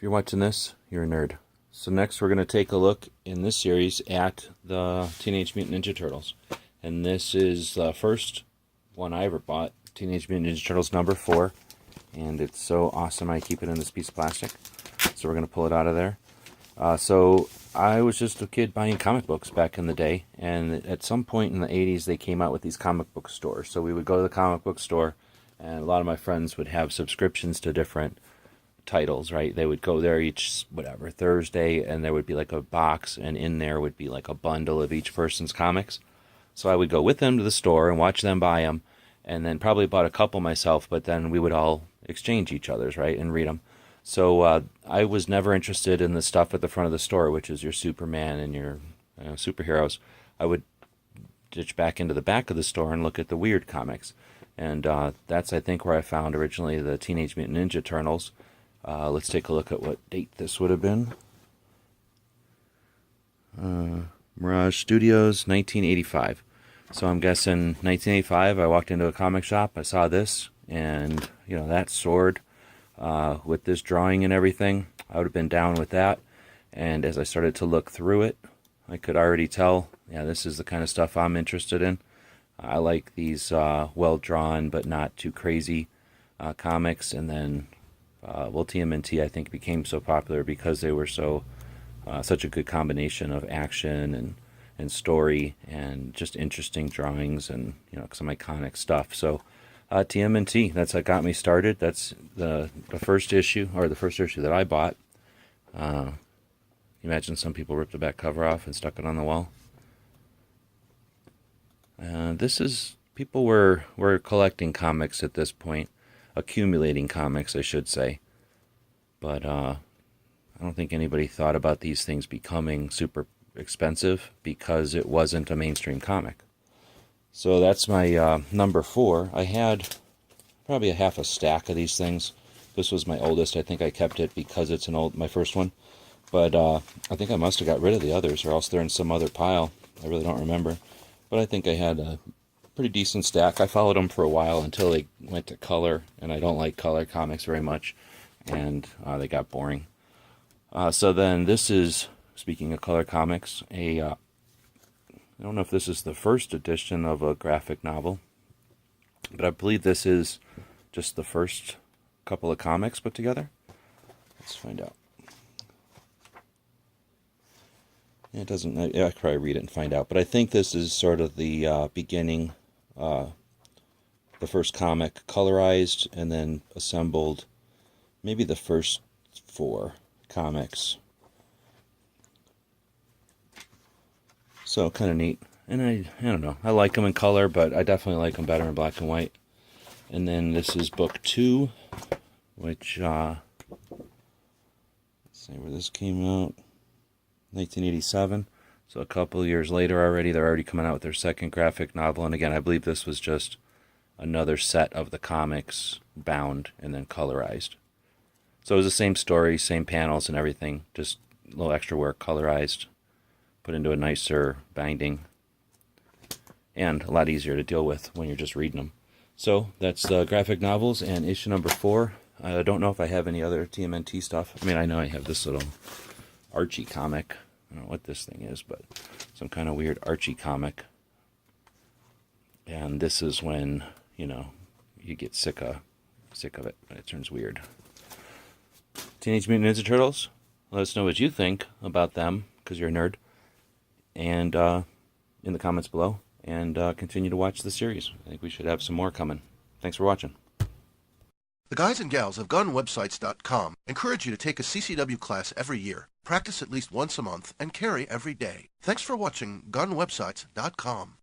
If you're watching this, you're a nerd. So next we're going to take a look in this series at the Teenage Mutant Ninja Turtles. And this is the first one I ever bought, Teenage Mutant Ninja Turtles number 4. And it's so awesome I keep it in this piece of plastic. So we're going to pull it out of there. So I was just a kid buying comic books back in the day. And at some point in the 80s they came out with these comic book stores. So we would go to the comic book store and a lot of my friends would have subscriptions to different titles, right? They would go there each Thursday, and there would be like a box, and in there would be like a bundle of each person's comics. So I would go with them to the store and watch them buy them, and then probably bought a couple myself, but then we would all exchange each other's, right, and read them. So I was never interested in the stuff at the front of the store, which is your Superman and your superheroes. I would ditch back into the back of the store and look at the weird comics. And that's, I think, where I found originally the Teenage Mutant Ninja Turtles. Let's take a look at what date this would have been. Mirage Studios, 1985. So I'm guessing 1985, I walked into a comic shop, I saw this, and, that sword with this drawing and everything, I would have been down with that. And as I started to look through it, I could already tell, this is the kind of stuff I'm interested in. I like these well-drawn but not too crazy comics. And then, TMNT I think became so popular because they were such a good combination of action and story and just interesting drawings and some iconic stuff. So TMNT, that's what got me started. That's the first issue, or the first issue that I bought. Imagine some people ripped the back cover off and stuck it on the wall. People were collecting comics at this point, accumulating comics, I should say. But I don't think anybody thought about these things becoming super expensive because it wasn't a mainstream comic. So that's my number 4. I had probably a half a stack of these things. This was my oldest. I think I kept it because it's my first one. But I think I must have got rid of the others, or else they're in some other pile. I really don't remember. But I think I had a pretty decent stack. I followed them for a while until they went to color, and I don't like color comics very much, and they got boring. So then this is, speaking of color comics, I don't know if this is the first edition of a graphic novel, but I believe this is just the first couple of comics put together. Let's find out. It doesn't, I could probably read it and find out, but I think this is sort of the beginning, the first comic colorized and then assembled, maybe the first 4 comics. So kind of neat. And I don't know, I like them in color, but I definitely like them better in black and white. And then this is book 2, which, let's see where this came out. 1987, so a couple of years later already, they're already coming out with their second graphic novel. And again, I believe this was just another set of the comics bound and then colorized. So it was the same story, same panels and everything, just a little extra work, colorized, put into a nicer binding, and a lot easier to deal with when you're just reading them. So that's the graphic novels and issue number 4. I don't know if I have any other TMNT stuff. I mean, I know I have this little Archie comic. I don't know what this thing is, but some kind of weird Archie comic. And this is when, you get sick of it, and it turns weird. Teenage Mutant Ninja Turtles, let us know what you think about them, because you're a nerd, and in the comments below, and continue to watch the series. I think we should have some more coming. Thanks for watching. The guys and gals of GunWebsites.com encourage you to take a CCW class every year, practice at least once a month, and carry every day. Thanks for watching GunWebsites.com.